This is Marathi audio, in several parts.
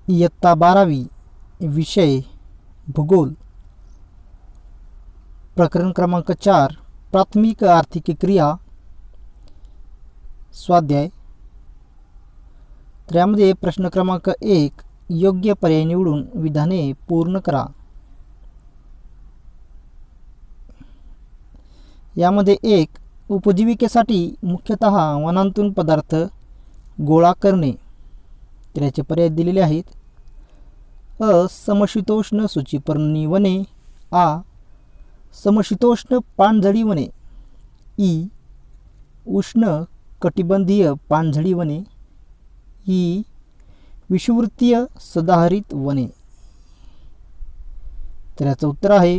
इयत्ता 12वी विषय भूगोल प्रकरण क्रमांक 4 प्राथमिक आर्थिक क्रिया स्वाध्याय। तर यामध्ये प्रश्न क्रमांक 1 योग्य पर्याय निवडून विधाने पूर्ण करा। यामध्ये 1 उपजीविकेसाठी मुख्यतः वनांतून पदार्थ गोळा करणे। तर याचे पर्याय दिलेले आहेत। अ समशीतोष्ण सूचीपर्णी वने, आ समशीतोष्ण पानझडी वने, ई उष्ण कटिबंधीय पानझडी वने, ई विषुववृत्तीय सदाहरित वने। तर याचं उत्तर आहे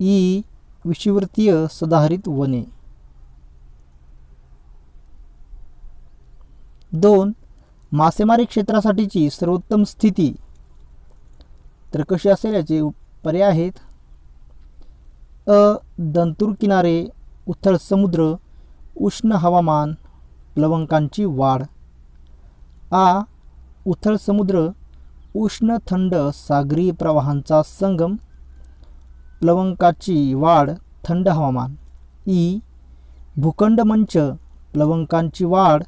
ई विषुववृत्तीय सदाहरित वने। 2 मासेमारी क्षेत्रासाठीची सर्वोत्तम स्थिती। तर कशी असेल याचे पर्याय आहेत। अ दंतूर किनारे, उथळ समुद्र, उष्ण हवामान, प्लवंकांची वाढ। आ उथळ समुद्र, उष्ण थंड सागरी प्रवाहांचा संगम, प्लवंकाची वाढ, थंड हवामान। ई भूखंड मंच, प्लवंकांची वाढ,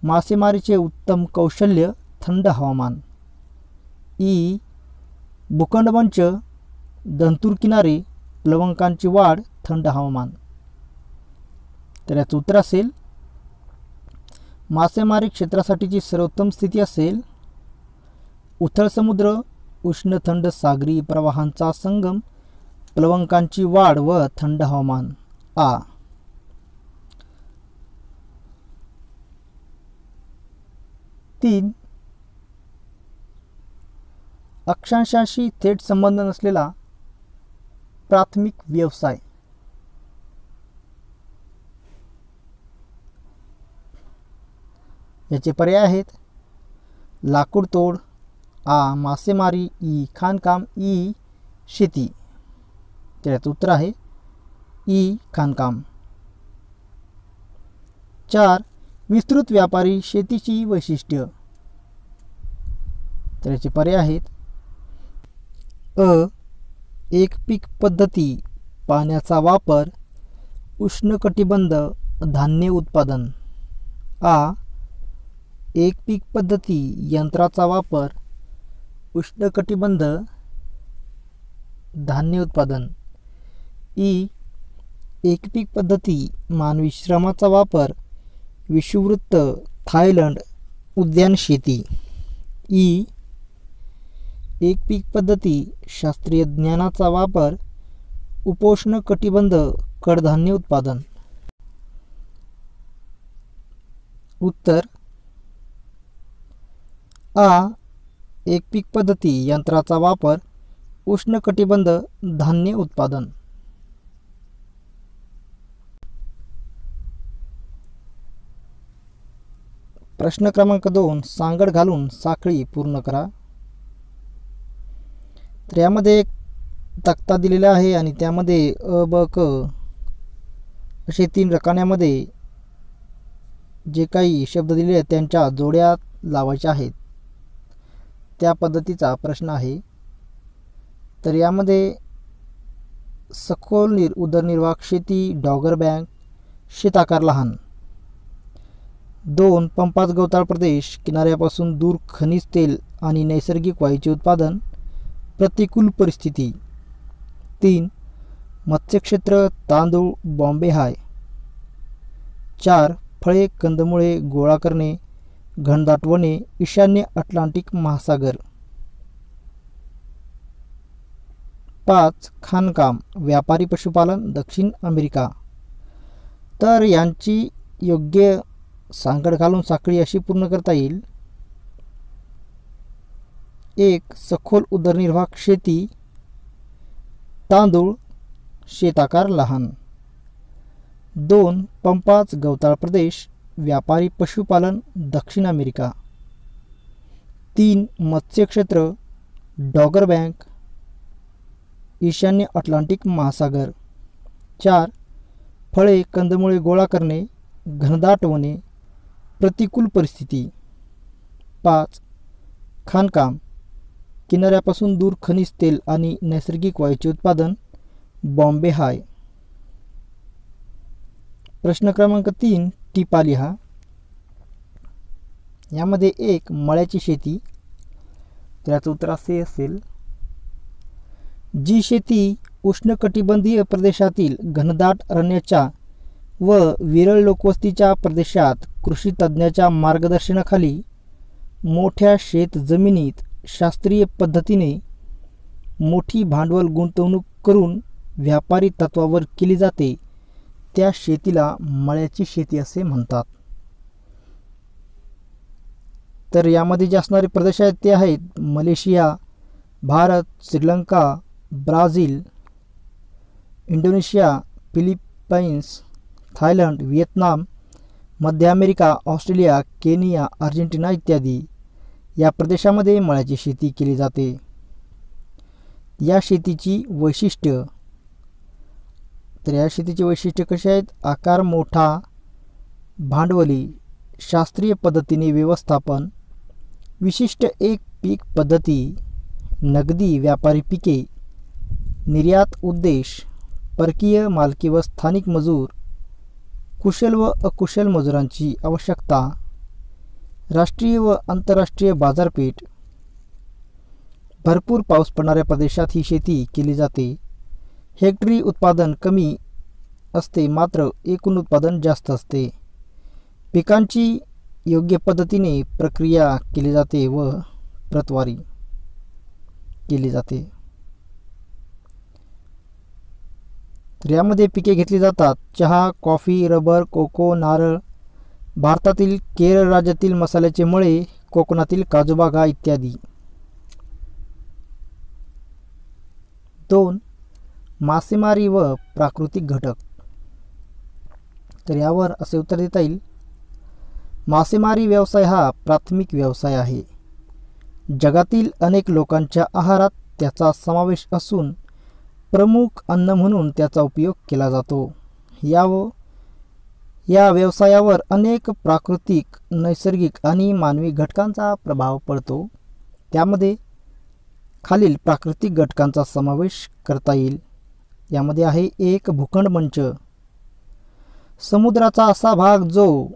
मासेमारीचे उत्तम कौशल्य, थंड हवामान। ई भूखंड मंच, दंतूर किनारे, प्लवंकांची वाढ, थंड हवामान। तर याचं उत्तर असेल मासेमारी क्षेत्रासाठीची सर्वोत्तम स्थिती असेल उथळ समुद्र, उष्ण थंड सागरी प्रवाहांचा संगम, प्लवंकांची वाढ व थंड हवामान। आ 3 अक्षांशाशी थेट संबंध नसलेला प्राथमिक व्यवसाय। याचे पर्याय आहेत। लाकूड तोड, आ मासेमारी, ई खाणकाम, ई शेती। तर याचं उत्तर आहे ई खाणकाम। 4 विस्तृत व्यापारी शेतीची वैशिष्ट्य। तर याचे पर्याय आहेत। अ एक पीक पद्धती, पाण्याचा वापर, उष्णकटिबंध धान्य उत्पादन। आ एक पीक पद्धती, यंत्राचा वापर, उष्णकटिबंध धान्य उत्पादन। ई एक पीक पद्धती, मानवी श्रमाचा वापर, विषुववृत्त थायलंड उद्यान शेती। ई एक पीक पद्धती, शास्त्रीय ज्ञानाचा वापर, उपोष्ण कटिबंध कडधान्य उत्पादन। उत्तर आ एक पीक पद्धती, यंत्राचा वापर, उष्ण कटिबंध धान्य उत्पादन। प्रश्न क्रमांक 2 सांगड घालून साखळी पूर्ण करा। तर यामध्ये एक तक्ता दिलेला आहे आणि त्यामध्ये अ ब क असे 3 रकान्यामध्ये जे काही शब्द दिले आहेत त्यांच्या जोड्या लावायच्या आहेत, त्या पद्धतीचा प्रश्न आहे। तर यामध्ये सखोल उदरनिर्वाह शेती, डॉगर बँक, शेताकार लहान। 2 पंपात गवताळ प्रदेश, किनाऱ्यापासून दूर खनिज तेल आणि नैसर्गिक वायूचे उत्पादन, प्रतिकूल परिस्थिती। 3 मत्स्यक्षेत्र, तांदूळ, बॉम्बे हाय। 4 फळे कंदमुळे गोळा करणे, घनदाट वने, ईशान्य अटलांटिक महासागर। 5 खाणकाम, व्यापारी पशुपालन, दक्षिण अमेरिका। तर यांची योग्य सांगड घालून साखळी अशी पूर्ण करता येईल। 1 सखोल उदरनिर्वाह शेती, तांदूळ, शेताकार लहान। 2 पंपाच गवताळ प्रदेश, व्यापारी पशुपालन, दक्षिण अमेरिका। 3 मत्स्यक्षेत्र, डॉगर बँक, ईशान्य अटलांटिक महासागर। 4 फळे कंदमुळे गोळा करणे, घनदाट वने, प्रतिकूल परिस्थिती। 5. खाणकाम, किनाऱ्यापासून दूर खनिज तेल आणि नैसर्गिक वायूचे उत्पादन बॉम्बे हाय. प्रश्न क्रमांक 3 टिपा लिहा. यामध्ये 1 मळ्याची शेती, तर याचं उत्तर असे असेल, जी शेती उष्णकटिबंधीय प्रदेशातील घनदाट अरण्याच्या व विरळ लोकवस्तीच्या प्रदेशात कृषी तज्ज्ञाच्या मार्गदर्शनाखाली मोठ्या शेत जमिनीत शास्त्रीय पद्धतीने मोठी भांडवल गुंतवणूक करून व्यापारी तत्वावर केली जाते, त्या शेतीला मळ्याची शेती असे म्हणतात. तर यामध्ये जे असणारे प्रदेश आहेत ते आहेत Malaysia, Bharat, Sri Lanka, Brazil, Indonesia, Philippines, Thailand, Vietnam, मध्य अमेरिका, ऑस्ट्रेलिया, केनिया, अर्जेंटिना इत्यादी या प्रदेशामध्ये मळ्याची शेती केली जाते. या शेतीची वैशिष्ट्य, तर या शेतीची वैशिष्ट्य कशी आहेत? आकार मोठा, भांडवली, शास्त्रीय पद्धतीने व्यवस्थापन, विशिष्ट एक पीक पद्धती, नगदी व्यापारी पिके, निर्यात उद्देश, परकीय मालकी व स्थानिक मजूर, कुशल व अकुशल मजुरांची आवश्यकता, राष्ट्रीय व आंतरराष्ट्रीय बाजारपेठ. भरपूर पाऊस पडणाऱ्या प्रदेशात ही शेती केली जाते. हेक्टरी उत्पादन कमी असते, मात्र एकूण उत्पादन जास्त असते. पिकांची योग्य पद्धतीने प्रक्रिया केली जाते व प्रतवारी केली जाते. तर यामध्ये पिके घेतली जातात चहा, कॉफी, रबर, कोको, नारळ, भारतातील केरळ राज्यातील मसाल्याचे मळे, कोकणातील काजूबागा इत्यादी. 2 मासेमारी व प्राकृतिक घटक, तर यावर असे उत्तर देता येईल, मासेमारी व्यवसाय हा प्राथमिक व्यवसाय आहे. जगातील अनेक लोकांच्या आहारात त्याचा समावेश असून प्रमुख अन्न म्हणून त्याचा उपयोग केला जातो. या व्यवसायावर अनेक प्राकृतिक, नैसर्गिक आणि मानवी घटकांचा प्रभाव पडतो. त्यामध्ये खालील प्राकृतिक घटकांचा समावेश करता येईल. यामध्ये आहे 1 भूखंड मंच, समुद्राचा असा भाग जो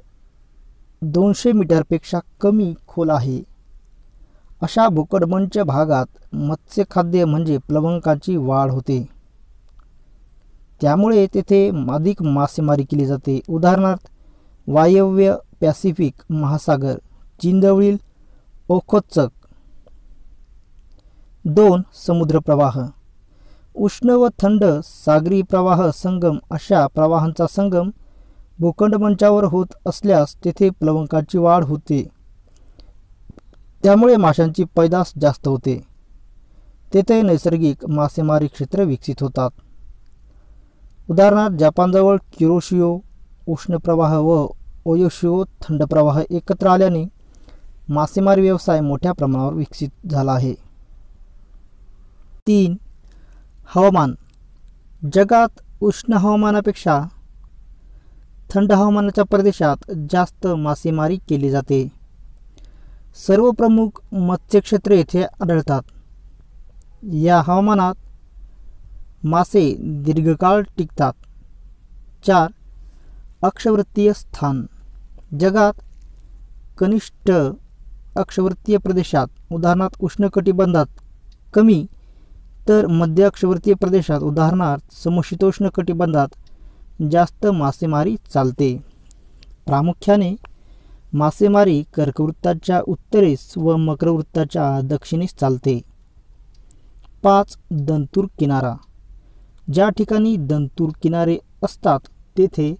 200 मीटरपेक्षा कमी खोल आहे. अशा भूखंडमंच भागात मत्स्यखाद्य म्हणजे प्लवंकाची वाढ होते. त्यामुळे तेथे अधिक मासेमारी केली जाते. उदाहरणार्थ वायव्य पॅसिफिक महासागर, चीनजवळील ओखोत्स्क. 2 समुद्र प्रवाह, उष्ण व थंड सागरी प्रवाह संगम. अशा प्रवाहांचा संगम भूखंडमंचावर होत असल्यास तेथे प्लवंकाची वाढ होते. त्यामुळे माशांची पैदास जास्त होते. तेथे नैसर्गिक मासेमारी क्षेत्र विकसित होतात. उदाहरणार्थ जपानजवळ कुरोशियो उष्ण प्रवाह व ओयोशियो थंड प्रवाह एकत्र आल्याने मासेमारी व्यवसाय मोठ्या प्रमाणावर विकसित झाला आहे. 3 हवामान, जगात उष्ण हवामानापेक्षा थंड हवामानाच्या प्रदेशात जास्त मासेमारी केली जाते. सर्व प्रमुख मत्स्यक्षेत्रे येथे आढळतात. या हवामानात मासे दीर्घकाळ टिकतात. 4 अक्षवृत्तीय स्थान, जगात कनिष्ठ अक्षवृत्तीय प्रदेशात उदाहरणार्थ उष्णकटिबंधात कमी, तर मध्य अक्षवृत्तीय प्रदेशात उदाहरणार्थ समशीतोष्ण कटिबंधात जास्त मासेमारी चालते. प्रामुख्याने मासेमारी कर्कवृत्ताच्या उत्तरेस व मकरवृत्ताच्या दक्षिणेस चालते. 5 दंतूर किनारा, ज्या ठिकाणी दंतूर किनारे असतात तेथे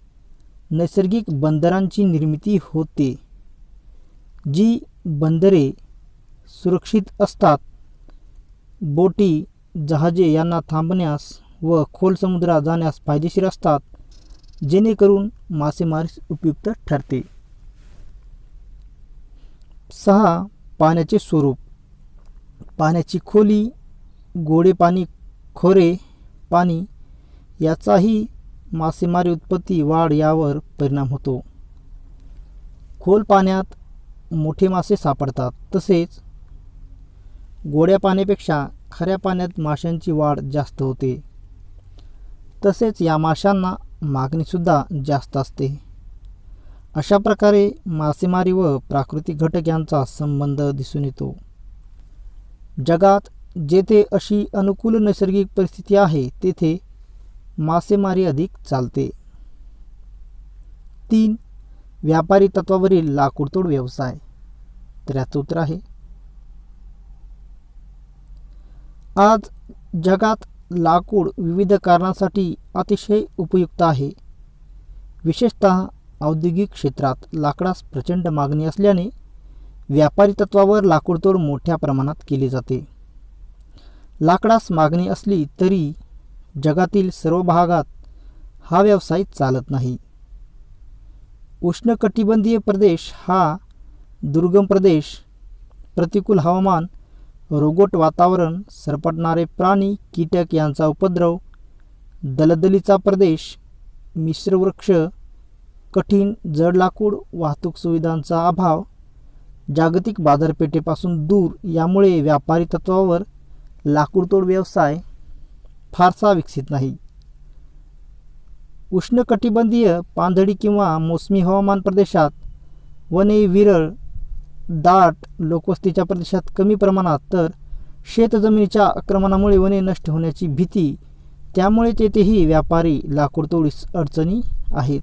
नैसर्गिक बंदरांची निर्मिती होते. जी बंदरे सुरक्षित असतात. बोटी, जहाजे यांना थांबण्यास व खोल समुद्रात जाण्यास फायदेशीर असतात, जेणेकरून मासेमारी उपयुक्त ठरते. 6 पाण्याचे स्वरूप, पाण्याची खोली, गोडे पाणी, खोरे पाणी याचाही मासेमारी उत्पत्ती वाढ यावर परिणाम होतो. खोल पाण्यात मोठे मासे सापडतात. तसेच गोड्या पाण्यापेक्षा खाऱ्या पाण्यात माशांची वाढ जास्त होते. तसेच या माशांना मागणीसुद्धा जास्त असते. अशा प्रकारे मासेमारी व प्राकृतिक घटक यांचा संबंध दिसून येतो. जगात जेथे अशी अनुकूल नैसर्गिक परिस्थिती आहे तेथे मासेमारी अधिक चालते. 3. व्यापारी तत्वावरील लाकूडतोड व्यवसाय. तर याचं उत्तर आहे, आज जगात लाकूड विविध कारणांसाठी अतिशय उपयुक्त आहे. विशेषतः औद्योगिक क्षेत्रात लाकडास प्रचंड मागणी असल्याने व्यापारी तत्वावर लाकूडतोड मोठ्या प्रमाणात केली जाते. लाकडास मागणी असली तरी जगातील सर्व भागात हा व्यवसाय चालत नाही. उष्णकटिबंधीय प्रदेश हा दुर्गम प्रदेश, प्रतिकूल हवामान, रोगट वातावरण, सरपटणारे प्राणी, कीटक यांचा उपद्रव, दलदलीचा प्रदेश, मिश्र वृक्ष, कठीण जड लाकूड, वाहतूक सुविधांचा अभाव, जागतिक बाजारपेठेपासून दूर यामुळे व्यापारी तत्वावर लाकूडतोड व्यवसाय फारसा विकसित नाही. उष्णकटिबंधीय, पानझडी किंवा मोसमी हवामान प्रदेशात वने विरळ, दाट लोकवस्तीच्या प्रदेशात कमी प्रमाणात, तर शेतजमिनीच्या आक्रमणामुळे वने नष्ट होण्याची भीती, त्यामुळे तेथेही व्यापारी लाकूडतोडीस अडचणी आहेत.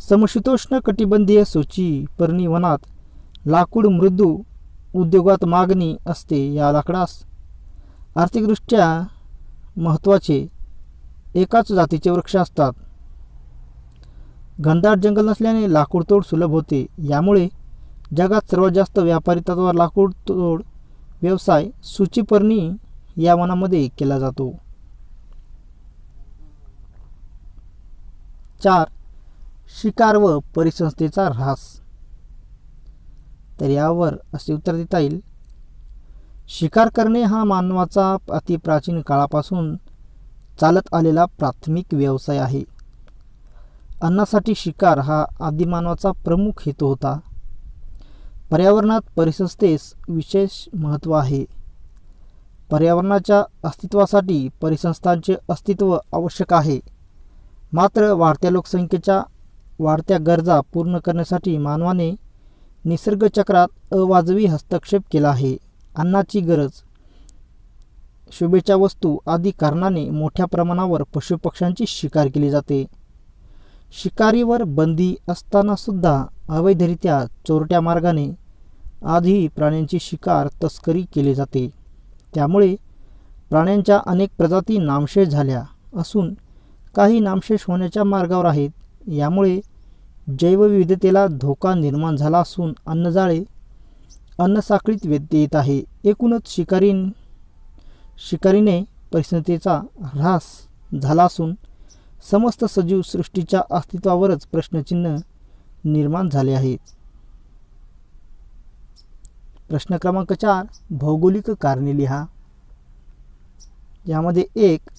समशीतोष्ण कटिबंधीय सूची पर्णी वनात लाकूड मृदू उद्योगात मागणी असते. या लाकडास आर्थिकदृष्ट्या महत्त्वाचे एकाच जातीचे वृक्ष असतात. घनदाट जंगल नसल्याने लाकूडतोड सुलभ होते. यामुळे जगात सर्वात जास्त व्यापारी तत्वावर लाकूडतोड व्यवसाय सूचीपर्णी या वनामध्ये केला जातो. 4. शिकार व परिसंस्थेचा ऱ्हास. तर यावर असे उत्तर देता येईल, शिकार करणे हा मानवाचा अतिप्राचीन काळापासून चालत आलेला प्राथमिक व्यवसाय आहे. अन्नासाठी शिकार हा आदिमानवाचा प्रमुख हेतू होता. पर्यावरणात परिसंस्थेस विशेष महत्त्व आहे. पर्यावरणाच्या अस्तित्वासाठी परिसंस्थांचे अस्तित्व आवश्यक आहे. मात्र वाढत्या लोकसंख्येच्या वाढत्या गरजा पूर्ण करण्यासाठी मानवाने निसर्गचक्रात अवाजवी हस्तक्षेप केला आहे. अन्नाची गरज, शोभेच्या वस्तू आदी कारणाने मोठ्या प्रमाणावर पशुपक्ष्यांची शिकार केली जाते. शिकारीवर बंदी असताना सुद्धा अवैधरित्या चोरट्या मार्गाने आजही प्राण्यांची शिकार तस्करी केली जाते. त्यामुळे प्राण्यांच्या अनेक प्रजाती नामशेष झाल्या असून काही नामशेष होण्याच्या मार्गावर आहेत. यामुळे जैवविविधतेला धोका निर्माण झाला असून अन्नजाळे अन्नसाखळीत व्यत्यय येत आहे. एकूणच शिकारीने परिसंस्थेचा ऱ्हास झाला असून समस्त सजीव सृष्टीच्या अस्तित्वावरच प्रश्नचिन्ह निर्माण झाले आहेत. प्रश्न क्रमांक 4. भौगोलिक कारणे लिहा. यामध्ये 1.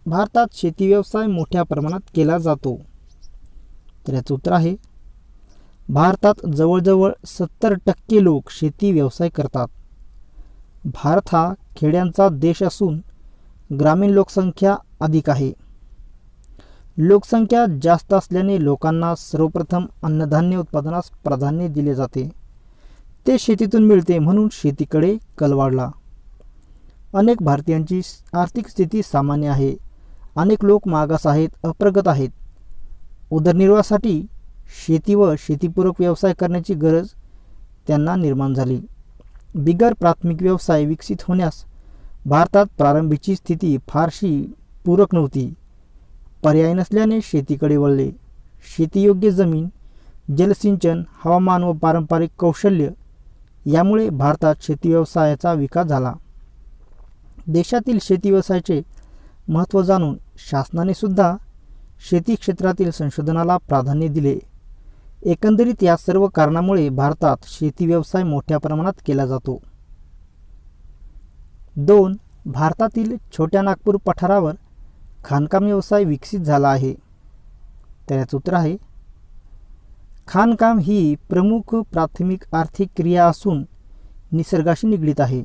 भारतात शेती व्यवसाय मोठ्या प्रमाणात केला जातो. तर याचं उत्तर आहे, भारतात जवळजवळ 70% लोक शेती व्यवसाय करतात. भारत हा खेड्यांचा देश असून ग्रामीण लोकसंख्या अधिक आहे. लोकसंख्या जास्त असल्याने लोकांना सर्वप्रथम अन्नधान्य उत्पादनास प्राधान्य दिले जाते. ते शेतीतून मिळते म्हणून शेतीकडे कल वाढला. अनेक भारतीयांची आर्थिक स्थिती सामान्य आहे. अनेक लोक मागास आहेत, अप्रगत आहेत. उदरनिर्वाहासाठी शेती व शेतीपूरक व्यवसाय करण्याची गरज त्यांना निर्माण झाली. बिगर प्राथमिक व्यवसाय विकसित होण्यास भारतात प्रारंभीची स्थिती फारशी पूरक नव्हती. पर्याय नसल्याने शेतीकडे वळले. शेतीयोग्य जमीन, जलसिंचन, हवामान व पारंपरिक कौशल्य यामुळे भारतात शेती व्यवसायाचा विकास झाला. देशातील शेती व्यवसायाचे महत्त्व जाणून शासनाने सुद्धा शेती क्षेत्रातील संशोधनाला प्राधान्य दिले. एकंदरीत या सर्व कारणामुळे भारतात शेती व्यवसाय मोठ्या प्रमाणात केला जातो. 2. भारतातील छोट्या नागपूर पठारावर खाणकाम व्यवसाय विकसित झाला आहे. तर याचं उत्तर आहे, खाणकाम ही प्रमुख प्राथमिक आर्थिक क्रिया असून निसर्गाशी निगडीत आहे.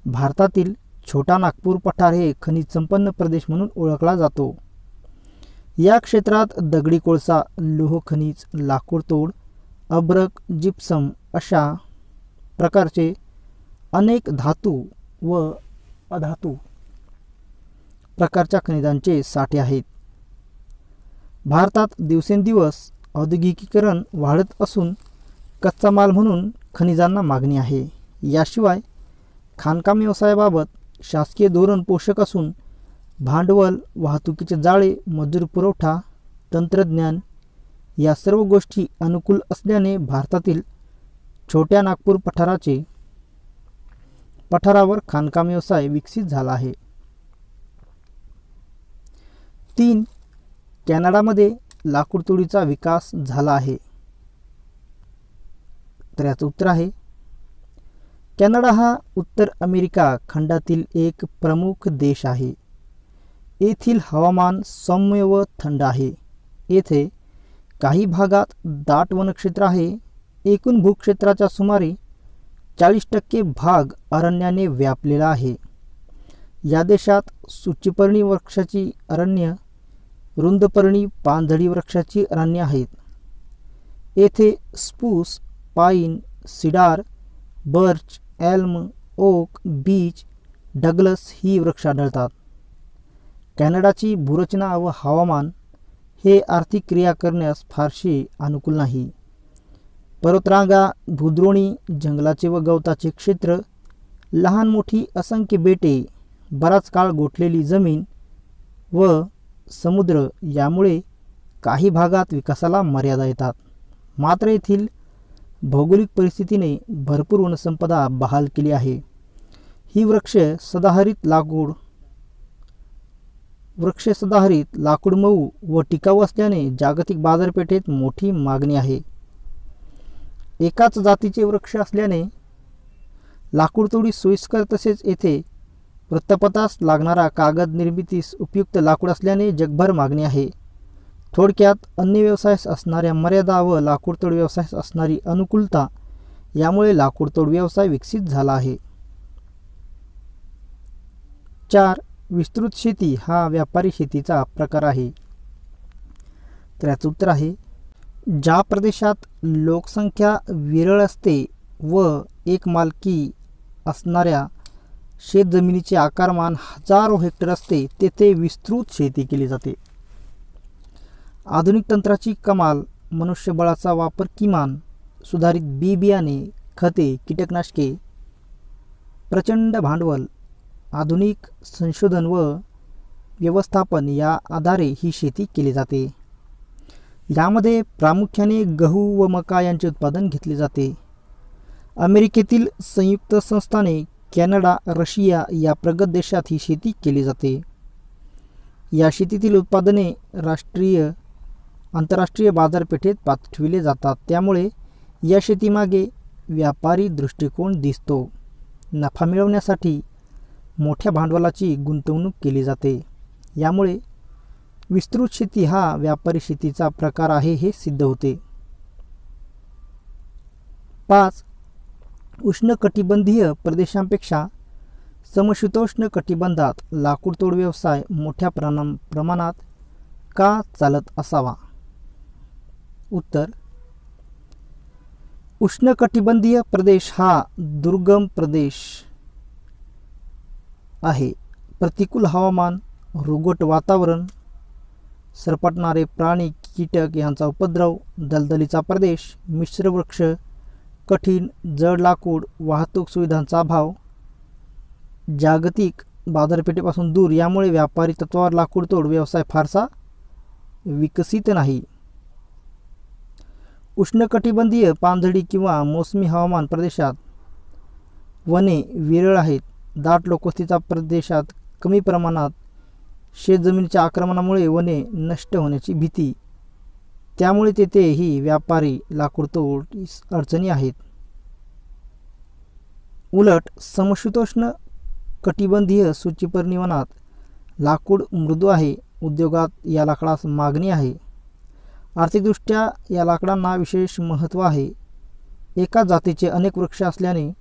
भारतातील छोटा नागपूर पठार हे खनिज संपन्न प्रदेश म्हणून ओळखला जातो. या क्षेत्रात दगडी कोळसा, लोह खनिज, लाकूड तोड, अभ्रक, जिप्सम अशा प्रकारचे अनेक धातू व अधातू प्रकारच्या खनिजांचे साठे आहेत. भारतात दिवसेंदिवस औद्योगिकीकरण वाढत असून कच्चा माल म्हणून खनिजांना मागणी आहे. याशिवाय खाणकाम व्यवसायाबाबत शासकीय धोरण पोषक असून भांडवल, वाहतुकीचे जाळे, मजूर पुरवठा, तंत्रज्ञान या सर्व गोष्टी अनुकूल असल्याने भारतातील छोट्या नागपूर पठारावर खाणकाम व्यवसाय विकसित झाला आहे. 3. कॅनडामध्ये लाकूड तोडीचा विकास झाला आहे. तर याचं उत्तर आहे कॅनडा हा उत्तर अमेरिका खंडातील एक प्रमुख देश आहे. येथील हवामान सौम्य व थंड आहे. येथे काही भागात दाट वनक्षेत्र आहे. एकूण भूक्षेत्राच्या सुमारे 40% भाग अरण्याने व्यापलेला आहे. या देशात सूचीपर्णी वृक्षाची अरण्य, रुंदपर्णी पानझडी वृक्षाची अरण्य आहेत. येथे spruce, pine, cedar, birch, elm, oak, beech, Douglas ही वृक्ष आढळतात. कॅनडाची भूरचना व हवामान हे आर्थिक क्रिया करण्यास फारसे अनुकूल नाही. पर्वतरांगा, भूद्रोणी, जंगलाचे व गवताचे क्षेत्र, लहान मोठी असंख्य बेटे, बराच काळ गोठलेली जमीन व समुद्र यामुळे काही भागात विकासाला मर्यादा येतात. मात्र येथील भौगोलिक परिस्थितीने भरपूर वनसंपदा बहाल केली आहे. ही सदाहरित लाकूड मऊ व टिकाऊ असल्याने जागतिक बाजारपेठेत मोठी मागणी आहे. एकाच जातीचे वृक्ष असल्याने लाकूड तोडी सोयीस्कर, तसेच येथे वृत्तपत्रास लागणारा कागद निर्मितीस उपयुक्त लाकूड असल्याने जगभर मागणी आहे. थोडक्यात अन्य व्यवसायास असणाऱ्या मर्यादा व लाकूडतोड व्यवसायास असणारी अनुकूलता यामुळे लाकूडतोड व्यवसाय विकसित झाला आहे. 4. विस्तृत शेती हा व्यापारी शेतीचा प्रकार आहे. तर याचं उत्तर आहे ज्या प्रदेशात लोकसंख्या विरळ असते व एक मालकी असणाऱ्या शेतजमिनीचे आकारमान हजारो हेक्टर असते तेथे विस्तृत शेती केली जाते. आधुनिक तंत्राची कमाल, मनुष्यबळाचा वापर किमान, सुधारित बियाणे, खते, कीटकनाशके, प्रचंड भांडवल, आधुनिक संशोधन व व्यवस्थापन या आधारे ही शेती केली जाते. यामध्ये प्रामुख्याने गहू व मका यांचे उत्पादन घेतले जाते. अमेरिकेतील संयुक्त संस्थाने, कॅनडा, रशिया या प्रगत देशात ही शेती केली जाते. या शेतीतील उत्पादने आंतरराष्ट्रीय बाजारपेठेत पाठविले जातात. त्यामुळे या शेतीमागे व्यापारी दृष्टिकोन दिसतो. नफा मिळवण्यासाठी मोठ्या भांडवलाची गुंतवणूक केली जाते. यामुळे विस्तृत शेती हा व्यापारी शेतीचा प्रकार आहे हे सिद्ध होते. 5. उष्णकटिबंधीय प्रदेशांपेक्षा समशीतोष्ण कटिबंधात लाकूडतोड व्यवसाय मोठ्या प्रमाणात का चालत असावा? उत्तर उष्णकटिबंधीय प्रदेश हा दुर्गम प्रदेश आहे. प्रतिकूल हवामान, रोगट वातावरण, सरपटणारे प्राणी, कीटक यांचा उपद्रव, दलदलीचा प्रदेश, मिश्र वृक्ष, कठीण जड लाकूड, वाहतूक सुविधांचा अभाव, जागतिक बाजारपेठेपासून दूर यामुळे व्यापारी तत्वावर लाकूडतोड व्यवसाय फारसा विकसित नाही. उष्णकटिबंधीय पानझडी किंवा मोसमी हवामान प्रदेशात वने विरळ आहेत. दाट लोकवस्तीच्या प्रदेशात कमी प्रमाणात शेतजमिनीच्या आक्रमणामुळे वने नष्ट होण्याची भीती, त्यामुळे तेथेही व्यापारी लाकूडतोड अडचणी आहेत. उलट समशीतोष्ण कटिबंधीय सूचीपर्णी वनात लाकूड मृदू आहे. उद्योगात या लाकडास मागणी आहे. आर्थिकदृष्ट्या या लाकडांना विशेष महत्त्व आहे. एका जातीचे अनेक वृक्ष असल्याने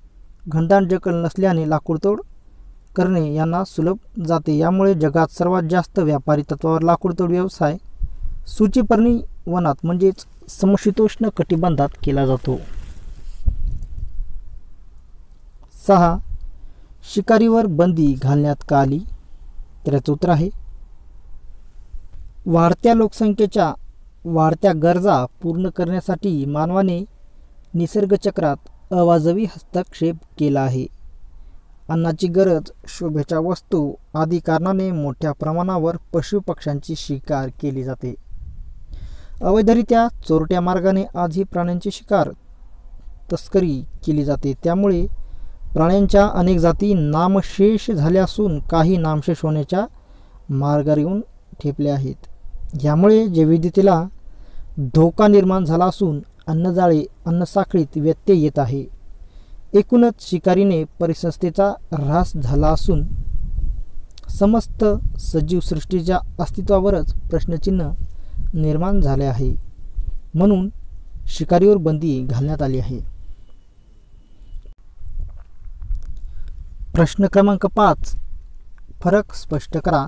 घनदाट जंगल नसल्याने लाकूडतोड करणे यांना सुलभ जाते. यामुळे जगात सर्वात जास्त व्यापारी तत्वावर लाकूडतोड व्यवसाय सूचीपर्णी वनात म्हणजेच समशीतोष्ण कटिबंधात केला जातो. 6. शिकारीवर बंदी घालण्यात का आली? तर याचं उत्तर आहे, वाढत्या लोकसंख्येच्या वाढत्या गरजा पूर्ण करण्यासाठी मानवाने निसर्गचक्रात अवाजवी हस्तक्षेप केला आहे. अन्नाची गरज, शोभेच्या वस्तू आदी कारणाने मोठ्या प्रमाणावर पशुपक्ष्यांची शिकार केली जाते. अवैधरित्या चोरट्या मार्गाने आजही प्राण्यांची शिकार तस्करी केली जाते. त्यामुळे प्राण्यांच्या अनेक जाती नामशेष झाल्या असून काही नामशेष होण्याच्या मार्गावर येऊन ठेपल्या आहेत. यामुळे जैवविविधतेला धोका निर्माण झाला असून अन्नजाळे अन्नसाखळीत व्यत्यय येत आहे. एकूणच शिकारीने परिसंस्थेचा ऱ्हास झाला असून समस्त सजीव सृष्टीच्या अस्तित्वावरच प्रश्नचिन्ह निर्माण झाले आहे. म्हणून शिकारीवर बंदी घालण्यात आली आहे. प्रश्न क्रमांक 5, फरक स्पष्ट करा.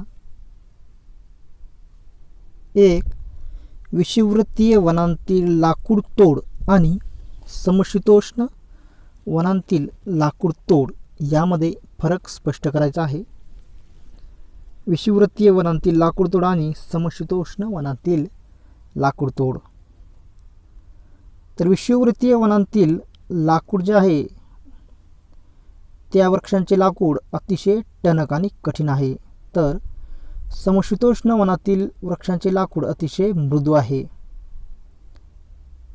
1. विषुववृत्तीय वनांतील लाकूड तोड आणि समशीतोष्ण वनांतील लाकूड तोड यामध्ये फरक स्पष्ट करायचा आहे. विषुववृत्तीय वनांतील लाकूड तोड आणि समशीतोष्ण वनांतील लाकूड तोड. तर विषुववृत्तीय वनांतील लाकूड जे आहे त्या वृक्षांचे लाकूड अतिशय टणक आणि कठीण आहे. तर समशीतोष्ण वनातील वृक्षांचे लाकूड अतिशय मृदू आहे.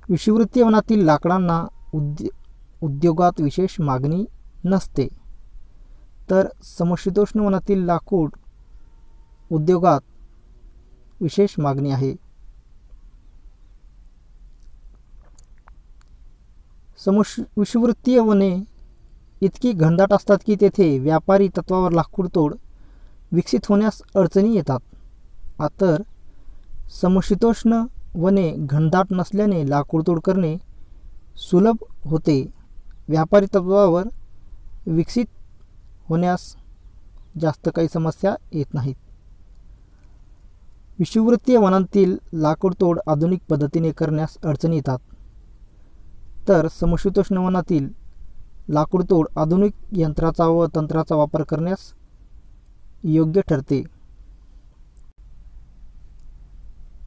विषुववृत्तीय वनातील लाकडांना उद्योगात विशेष मागणी नसते. तर समशीतोष्ण वनातील लाकूड उद्योगात विशेष मागणी आहे. विषुववृत्तीय वने इतकी घनदाट असतात की तेथे व्यापारी तत्वावर लाकूड तोड विकसित होण्यास अडचणी येतात. तर समशीतोष्ण वने घनदाट नसल्याने लाकूड तोड करणे सुलभ होते. व्यापारी तत्वावर विकसित होण्यास जास्त काही समस्या येत नाहीत. विषुववृत्तीय वनांतील लाकूड तोड आधुनिक पद्धतीने करण्यास अडचणी येतात. तर समशीतोष्ण वनातील लाकूड तोड आधुनिक यंत्राचा व तंत्राचा वापर करण्यास योग्य ठरते.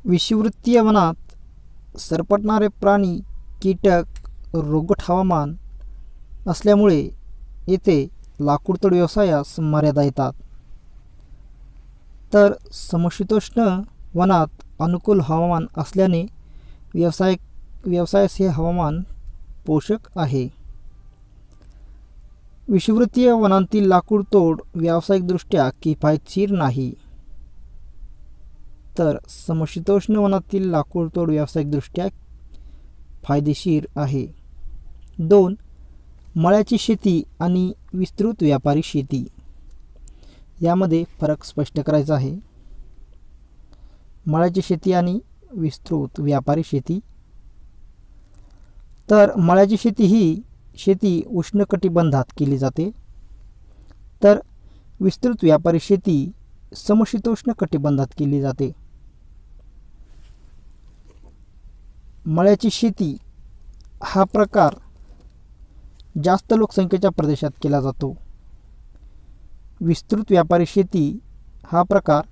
विषुववृत्तीय वनात सरपटणारे प्राणी, कीटक, रोगट हवामान असल्यामुळे येथे लाकूडतोड व्यवसायास मर्यादा येतात. तर समशीतोष्ण वनात अनुकूल हवामान असल्याने व्यवसायास हे हवामान पोषक आहे. विषुववृत्तीय वनांतील लाकूड तोड व्यावसायिकदृष्ट्या किफायतशीर नाही. तर समशीतोष्ण वनातील लाकूड तोड व्यावसायिकदृष्ट्या फायदेशीर आहे. 2. मळ्याची शेती आणि विस्तृत व्यापारी शेती यामध्ये फरक स्पष्ट करायचा आहे. मळ्याची शेती आणि विस्तृत व्यापारी शेती. तर मळ्याची शेती ही शेती उष्णकटिबंधात केली जाते. तर विस्तृत व्यापारी शेती समशीतोष्ण कटिबंधात केली जाते. मळ्याची शेती हा प्रकार जास्त लोकसंख्येच्या प्रदेशात केला जातो. विस्तृत व्यापारी शेती हा प्रकार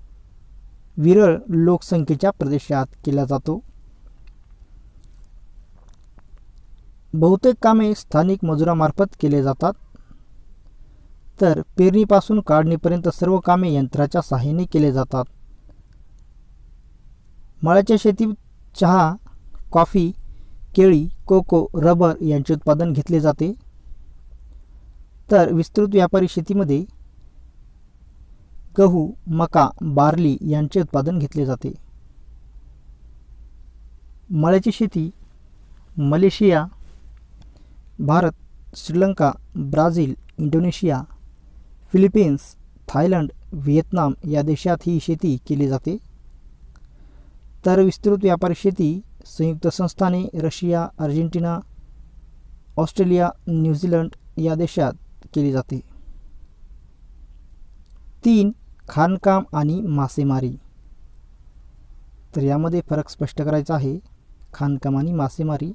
विरळ लोकसंख्येच्या प्रदेशात केला जातो. बहुतेक कामे स्थानिक मजुरामार्फत केले जातात. तर पेरणीपासून काढणीपर्यंत सर्व कामे यंत्राच्या सहाय्याने केले जातात. मळ्याच्या शेतीत चहा, कॉफी, केळी, कोको, रबर यांचे उत्पादन घेतले जाते. तर विस्तृत व्यापारी शेतीमध्ये गहू, मका, बार्ली यांचे उत्पादन घेतले जाते. मळ्याची शेती Malaysia, Bharat, Sri Lanka, Brazil, Indonesia, Philippines, Thailand, Vietnam या देशात ही शेती केली जाते. तर विस्तृत व्यापारी शेती संयुक्त संस्थाने रशिया, अर्जेंटिना, ऑस्ट्रेलिया, न्यूझीलंड या देशात केली जाते. 3. खाणकाम आणि मासेमारी. तर यामध्ये फरक स्पष्ट करायचा आहे. खाणकाम आणि मासेमारी.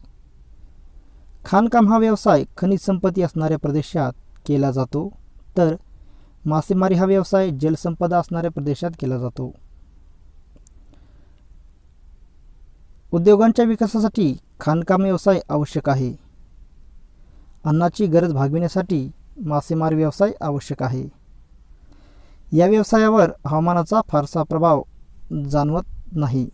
खाणकाम हा व्यवसाय खनिज संपत्ती असणाऱ्या प्रदेशात केला जातो, तर मासेमारी हा व्यवसाय जलसंपदा असणाऱ्या प्रदेशात केला जातो. उद्योगांच्या विकासासाठी खाणकाम व्यवसाय आवश्यक आहे. अन्नाची गरज भागविण्यासाठी मासेमारी व्यवसाय आवश्यक आहे. या व्यवसायावर हवामानाचा फारसा प्रभाव जाणवत नाही,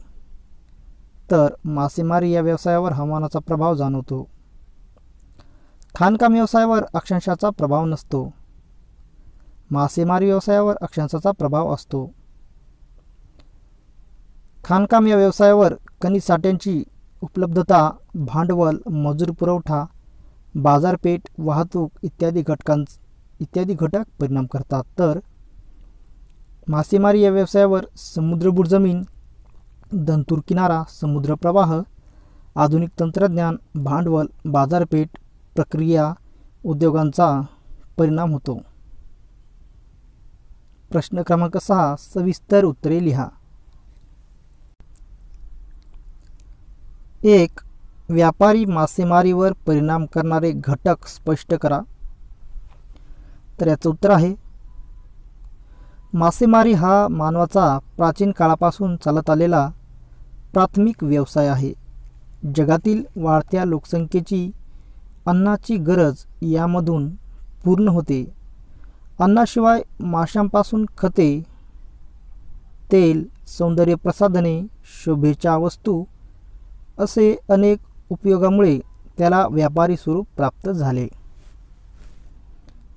तर मासेमारी या व्यवसायावर हवामानाचा प्रभाव जाणवतो. खाणकाम व्यवसायावर अक्षांशाचा प्रभाव नसतो. मासेमारी व्यवसायावर अक्षांशाचा प्रभाव असतो. खाणकाम या व्यवसायावर खनिज साठ्यांची उपलब्धता, भांडवल, मजूर पुरवठा, बाजारपेठ, वाहतूक इत्यादी घटक परिणाम करतात, तर मासेमारी या व्यवसायावर समुद्रबुड जमीन, दंतूर किनारा, समुद्र प्रवाह, आधुनिक तंत्रज्ञान, भांडवल, बाजारपेठ, प्रक्रिया उद्योगांचा परिणाम होतो. प्रश्न क्रमांक 6. सविस्तर उत्तरे लिहा. 1. व्यापारी मासेमारीवर परिणाम करणारे घटक स्पष्ट करा. तर याचं उत्तर आहे, मासेमारी हा मानवाचा प्राचीन काळापासून चालत आलेला प्राथमिक व्यवसाय आहे. जगातील वाढत्या लोकसंख्येची अन्नाची गरज यामधून पूर्ण होते. अन्नाशिवाय माशांपासून खते, तेल, सौंदर्य प्रसाधने, शोभेच्या वस्तू असे अनेक उपयोगामुळे त्याला व्यापारी स्वरूप प्राप्त झाले.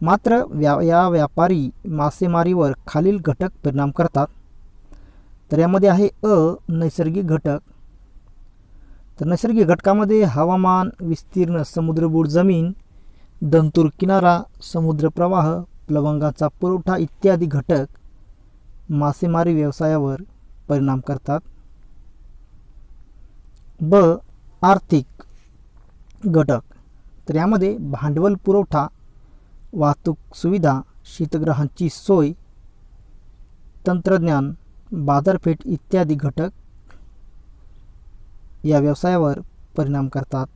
मात्र या व्यापारी मासेमारीवर खालील घटक परिणाम करतात. तर यामध्ये आहे नैसर्गिक घटक. तर नैसर्गिक घटकामध्ये हवामान, विस्तीर्ण समुद्रबुड जमीन, दंतूर किनारा, समुद्र प्रवाह, प्लवंगाचा पुरवठा इत्यादी घटक मासेमारी व्यवसायावर परिणाम करतात. आर्थिक घटक. तर यामध्ये भांडवल पुरवठा, वाहतूक सुविधा, शीतगृहांची सोय, तंत्रज्ञान, बाजारपेठ इत्यादी घटक या व्यवसायावर परिणाम करतात.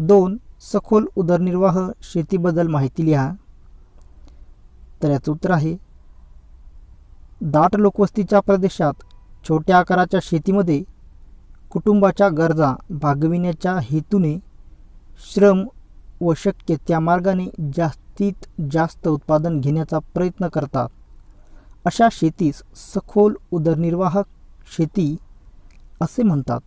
2. सखोल उदरनिर्वाह शेतीबद्दल माहिती लिहा. तर याचं उत्तर आहे, दाट लोकवस्तीच्या प्रदेशात छोट्या आकाराच्या शेतीमध्ये कुटुंबाच्या गरजा भागविण्याच्या हेतूने श्रम व शक्य त्या मार्गाने जास्तीत जास्त उत्पादन घेण्याचा प्रयत्न करतात. अशा शेतीस सखोल उदरनिर्वाह शेती असे म्हणतात.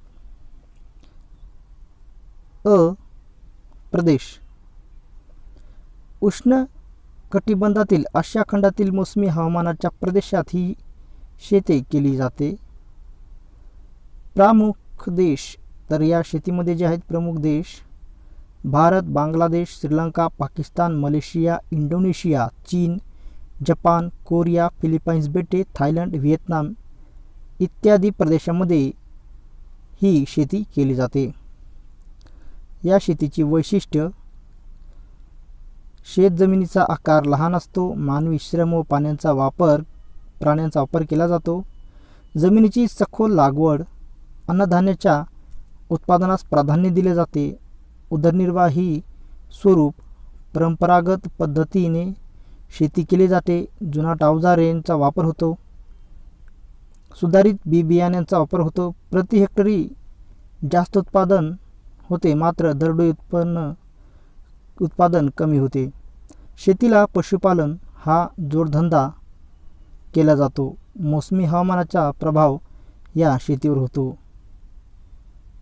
प्रदेश. उष्ण कटिबंधातील आशिया खंडातील मोसमी हवामानाच्या प्रदेशात ही शेती केली जाते. प्रमुख देश. तर या शेतीमध्ये जे आहेत प्रमुख देश भारत, बांगलादेश, श्रीलंका, पाकिस्तान, मलेशिया, इंडोनेशिया, चीन, जपान, कोरिया, फिलिपाईन्स बेटे, थायलंड, व्हिएतनाम इत्यादी प्रदेशामध्ये ही शेती केली जाते. या शेतीची वैशिष्ट्य: शेतजमिनीचा आकार लहान असतो, मानवी श्रम व प्राण्यांचा वापर केला जातो, जमिनीची सखोल लागवड, अन्नधान्याच्या उत्पादनास प्राधान्य दिले जाते, उदरनिर्वाही स्वरूप, परंपरागत पद्धतीने शेती केली जाते, जुनाट अवजारांचा वापर होतो, सुधारित बी बियाण्यांचा वापर होतो, प्रति हेक्टरी जास्त उत्पादन होते, मात्र दरडोई उत्पादन कमी होते. शेतीला पशुपालन हा जोडधंदा केला जातो. मोसमी हवामानाचा प्रभाव या शेतीवर होतो.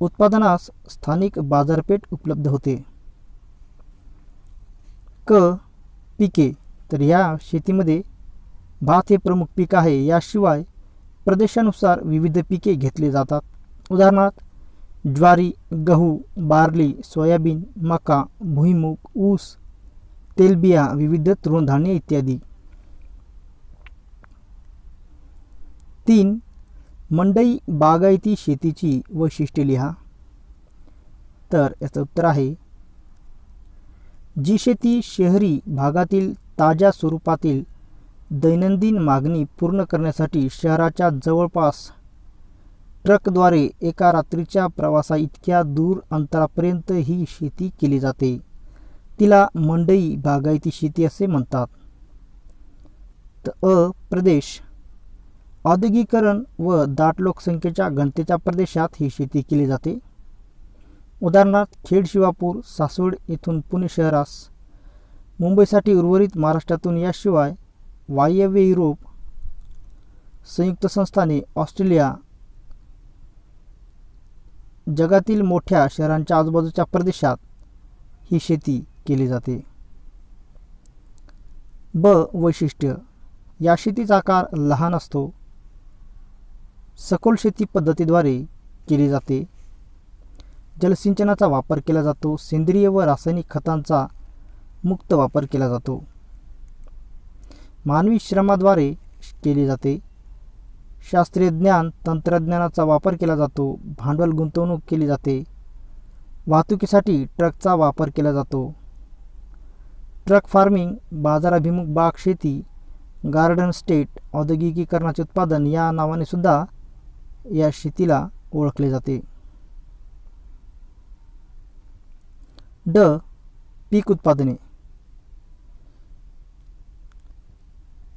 उत्पादनास स्थानिक बाजारपेठ उपलब्ध होते. पिके. तर या शेतीमध्ये भात हे प्रमुख पीक आहे. याशिवाय प्रदेशानुसार विविध पिके घेतली जातात. उदाहरणार्थ ज्वारी, गहू, बार्ली, सोयाबीन, मका, भुईमूग, ऊस, तेलबिया, विविध तृणधान्ये इत्यादी. 3. मंडई बागायती शेतीची वैशिष्ट्ये लिहा. तर याचं उत्तर आहे, जी शेती शहरी भागातील ताज्या स्वरूपातील दैनंदिन मागणी पूर्ण करण्यासाठी शहराच्या जवळपास ट्रकद्वारे एका रात्रीच्या प्रवासा इतक्या दूर अंतरापर्यंत ही शेती केली जाते, तिला मंडई बागायती शेती असे म्हणतात. तर प्रदेश, औद्योगिकीकरण व दाट लोकसंख्येच्या घनतेच्या प्रदेशात ही शेती केली जाते. उदाहरणार्थ खेड, शिवापूर, सासवड येथून पुणे शहरास, मुंबईसाठी उर्वरित महाराष्ट्रातून, याशिवाय वायव्य युरोप, संयुक्त संस्थाने, ऑस्ट्रेलिया, जगातील मोठ्या शहरांच्या आजूबाजूच्या प्रदेशात ही शेती केली जाते. ब. वैशिष्ट्य, या शेतीचा आकार लहान असतो. सखोल शेती पद्धतीद्वारे केली जाते. जलसिंचनाचा वापर केला जातो. सेंद्रिय व रासायनिक खतांचा मुक्त वापर केला जातो. मानवी श्रमाद्वारे केली जाते. शास्त्रीय ज्ञान तंत्रज्ञानाचा वापर केला जातो. भांडवल गुंतवणूक केली जाते. वाहतुकीसाठी ट्रकचा वापर केला जातो. ट्रक फार्मिंग, बाजाराभिमुख बाग शेती, गार्डन स्टेट, औद्योगिकीकरणाचे उत्पादन या नावाने सुद्धा या शेतीला ओळखले जाते. ड. पीक उत्पादने.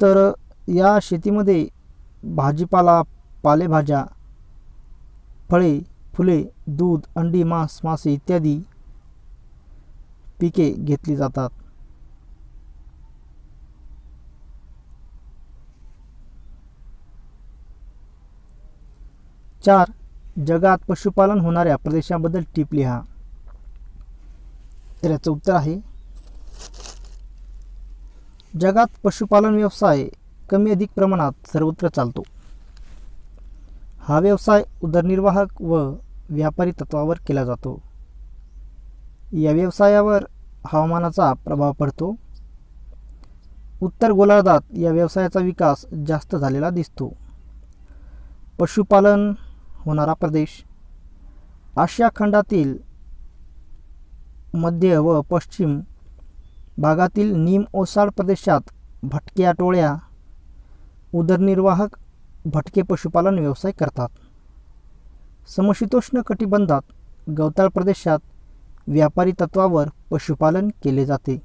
तर या शेतीमध्ये भाजीपाला, पालेभाज्या, फळे, फुले, दूध, अंडी, मांस, मासे इत्यादी पिके घेतली जातात. चार. जगात पशुपालन होणाऱ्या प्रदेशांबद्दल टिप लिहा. तर याचं उत्तर आहे, जगात पशुपालन व्यवसाय कमी अधिक प्रमाणात सर्वत्र चालतो. हा व्यवसाय उदरनिर्वाहक व व्यापारी तत्वावर केला जातो. या व्यवसायावर हवामानाचा प्रभाव पडतो. उत्तर गोलार्धात या व्यवसायाचा विकास जास्त झालेला दिसतो. पशुपालन होणारा प्रदेश आशिया खंडातील मध्य व पश्चिम भागातील निम ओसाड प्रदेशात भटक्या टोळ्या उदरनिर्वाहक भटके पशुपालन व्यवसाय करतात. समशीतोष्ण कटिबंधात गवताळ प्रदेशात व्यापारी तत्वावर पशुपालन केले जाते.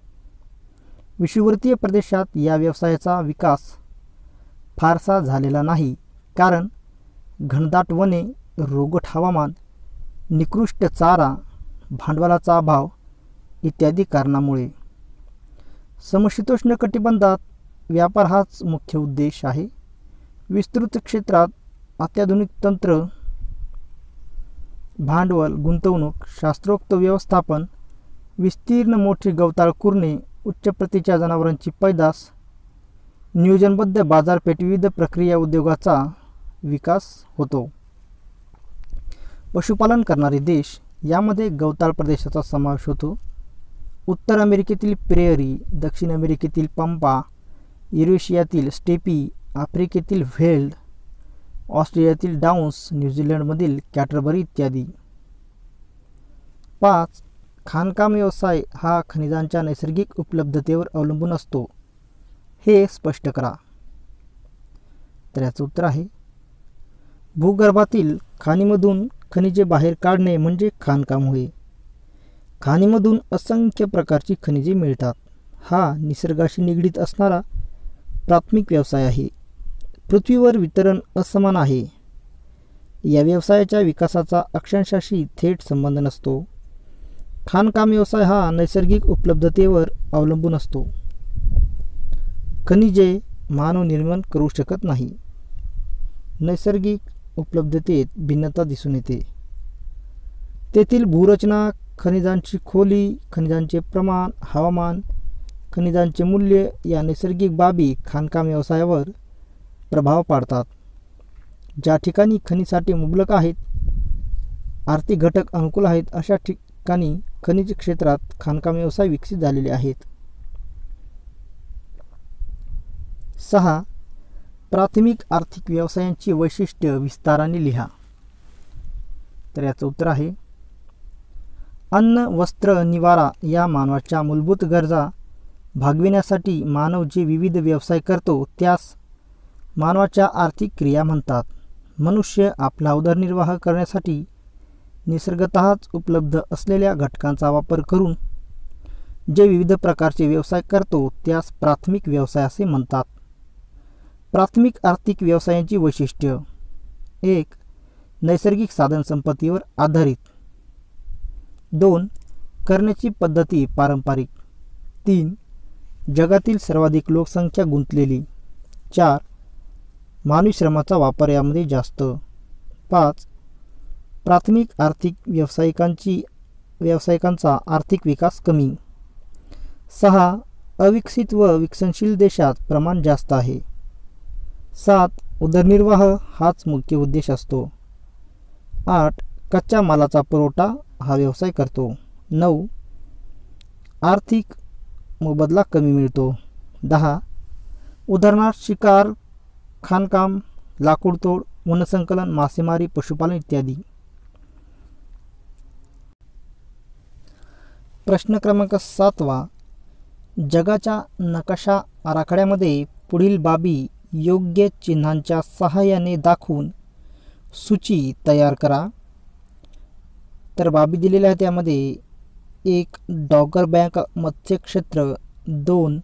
विषुववृत्तीय प्रदेशात या व्यवसायाचा विकास फारसा झालेला नाही, कारण घनदाट वने, रोगट हवामान, निकृष्ट चारा, भांडवलाचा अभाव इत्यादी कारणामुळे. समशीतोष्ण कटिबंधात व्यापार हाच मुख्य उद्देश आहे. विस्तृत क्षेत्रात अत्याधुनिक तंत्र, भांडवल, गुंतवणूक, शास्त्रोक्त व्यवस्थापन, विस्तीर्ण मोठी गवताळ कुरणे, उच्च प्रतीच्या जनावरांची पैदास, नियोजनबद्ध बाजारपेठ, विविध प्रक्रिया उद्योगाचा विकास होतो. पशुपालन करणारे देश यामध्ये गवताळ प्रदेशाचा समावेश होतो. उत्तर अमेरिकेतील प्रेयरी, दक्षिण अमेरिकेतील पंपा, युरेशियातील स्टेपी, आफ्रिकेतील व्हेल्ड, ऑस्ट्रेलियातील डाऊन्स, न्यूझीलंडमधील कॅटरबरी इत्यादी. 5. खाणकाम व्यवसाय हा खनिजांच्या नैसर्गिक उपलब्धतेवर अवलंबून असतो, हे स्पष्ट करा. तर याचं उत्तर आहे, भूगर्भातील खाणीमधून खनिजे बाहेर काढणे म्हणजे खाणकाम होय. खाणीमधून असंख्य प्रकारची खनिजे मिळतात. हा निसर्गाशी निगडीत असणारा प्राथमिक व्यवसाय आहे. पृथ्वीवर वितरण असमान आहे. या व्यवसायाच्या विकासाचा अक्षांशाशी थेट संबंध नसतो. खाणकाम व्यवसाय हा नैसर्गिक उपलब्धतेवर अवलंबून असतो. खनिजे मानव निर्माण करू शकत नाही. नैसर्गिक उपलब्धतेत भिन्नता दिसून येते. तेथील भूरचना, खनिजांची खोली, खनिजांचे प्रमाण, हवामान, खनिजांचे मूल्य या नैसर्गिक बाबी खाणकाम व्यवसायावर प्रभाव पाडतात. ज्या ठिकाणी खनिजसाठे मुबलक आहेत, आर्थिक घटक अनुकूल आहेत, अशा ठिकाणी खनिज क्षेत्रात खाणकाम व्यवसाय विकसित झालेले आहेत. 6. प्राथमिक आर्थिक व्यवसायांची वैशिष्ट्य विस्ताराने लिहा. तर याचं उत्तर आहे अन्न, वस्त्र, निवारा या मानवाच्या मूलभूत गरजा भागविण्यासाठी मानव जे विविध व्यवसाय करतो त्यास मानवाच्या आर्थिक क्रिया म्हणतात. मनुष्य आपला उदरनिर्वाह करण्यासाठी निसर्गतःच उपलब्ध असलेल्या घटकांचा वापर करून जे विविध प्रकारचे व्यवसाय करतो त्यास प्राथमिक व्यवसाय असे म्हणतात. प्राथमिक आर्थिक व्यवसायांची वैशिष्ट्य: 1. नैसर्गिक साधनसंपत्तीवर आधारित. 2. करण्याची पद्धती पारंपरिक. 3. जगातील सर्वाधिक लोकसंख्या गुंतलेली. 4. मानवी श्रमाचा वापर यामध्ये जास्त. 5. प्राथमिक आर्थिक व्यावसायिकांचा आर्थिक विकास कमी. 6. अविकसित व विकसनशील देशात प्रमाण जास्त आहे. 7. उदरनिर्वाह हाच मुख्य उद्देश असतो. 8. कच्च्या मालाचा पुरवठा हा व्यवसाय करतो. 9. आर्थिक मोबदला कमी मिळतो. 10. उदाहरणार्थ शिकार, खाणकाम, लाकूडतोड, वनसंकलन, मासेमारी, पशुपालन इत्यादी. प्रश्न क्रमांक 7. जगाच्या नकाशा आराखड्यामध्ये पुढील बाबी योग्य चिन्हांच्या सहाय्याने दाखवून सूची तयार करा. तर बाबी दिलेल्या आहेत त्यामध्ये 1. डॉगर बँक मत्स्य क्षेत्र. 2.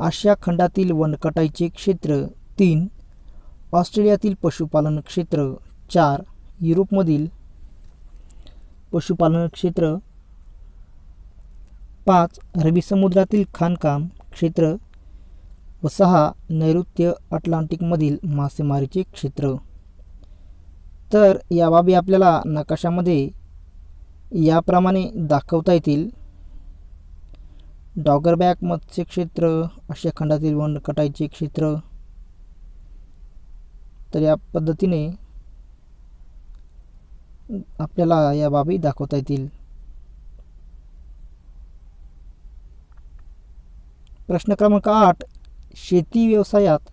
आशिया खंडातील वनकटाईचे क्षेत्र. 3. ऑस्ट्रेलियातील पशुपालन क्षेत्र. 4. युरोपमधील पशुपालन क्षेत्र. 5. अरबी समुद्रातील खाणकाम क्षेत्र व 6. नैऋत्य अटलांटिकमधील मासेमारीचे क्षेत्र. तर या बाबी आपल्याला नकाशामध्ये याप्रमाणे दाखवता येतील. डॉगर बँक मत्स्य क्षेत्र, आशिया खंडातील वनकटाईचे क्षेत्र. तर या पद्धतीने आपल्याला या बाबी दाखवता येतील. प्रश्न क्रमांक 8. शेती व्यवसायात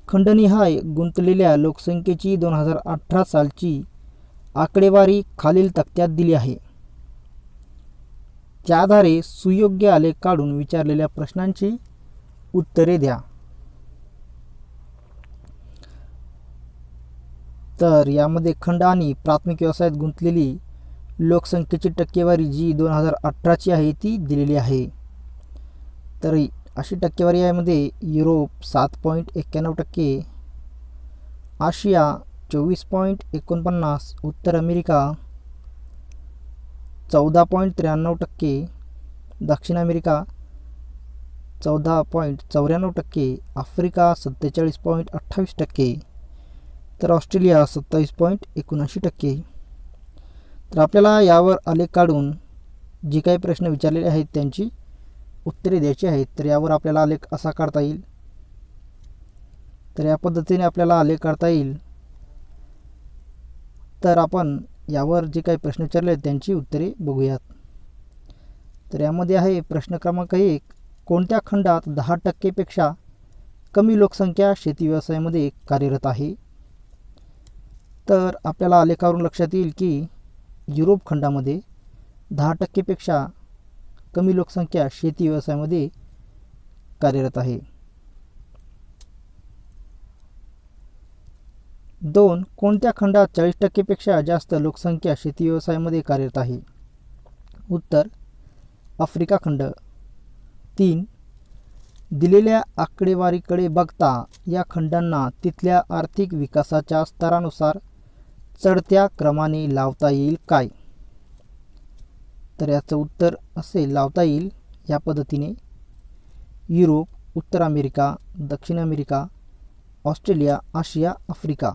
खंडनिहाय गुंतलेल्या लोकसंख्येची 2018 सालची आकडेवारी खालील तक्त्यात दिली आहे. त्या आधारे सुयोग्य आलेख काढून विचारलेल्या प्रश्नांची उत्तरे द्या. तर यामध्ये खंड आणि प्राथमिक व्यवसायात गुंतलेली लोकसंख्येची टक्केवारी जी 2018ची आहे ती दिलेली आहे. तर अशी टक्केवारी यामध्ये युरोप 7.91%, आशिया 24.49%, उत्तर अमेरिका 14.93%, दक्षिण अमेरिका 14.94%, आफ्रिका 47.28%, तर ऑस्ट्रेलिया 27.79%. तर आपल्याला यावर आलेख काढून जे काही प्रश्न विचारलेले आहेत त्यांची उत्तरे द्यायची आहेत. तर यावर आपल्याला आलेख असा काढता येईल. तर या पद्धतीने आपल्याला आलेख काढता येईल. तर आपण यावर जे काही प्रश्न विचारले आहेत त्यांची उत्तरे बघूयात. तर यामध्ये आहे प्रश्न क्रमांक 1. कोणत्या खंडात 10%पेक्षा कमी लोकसंख्या शेती व्यवसायामध्ये कार्यरत आहे? तर आपल्याला आलेखावरून लक्षात येईल की युरोप खंडामध्ये 10%पेक्षा कमी लोकसंख्या शेती व्यवसायामध्ये कार्यरत आहे. 2. कोणत्या खंडात 40%पेक्षा जास्त लोकसंख्या शेती व्यवसायामध्ये कार्यरत आहे? उत्तर आफ्रिका खंड. 3. दिलेल्या आकडेवारीकडे बघता या खंडांना तिथल्या आर्थिक विकासाच्या स्तरानुसार चढत्या क्रमाने लावता येईल काय? तर याचं उत्तर असे लावता येईल या पद्धतीने: युरोप, उत्तर अमेरिका, दक्षिण अमेरिका, ऑस्ट्रेलिया, आशिया, आफ्रिका.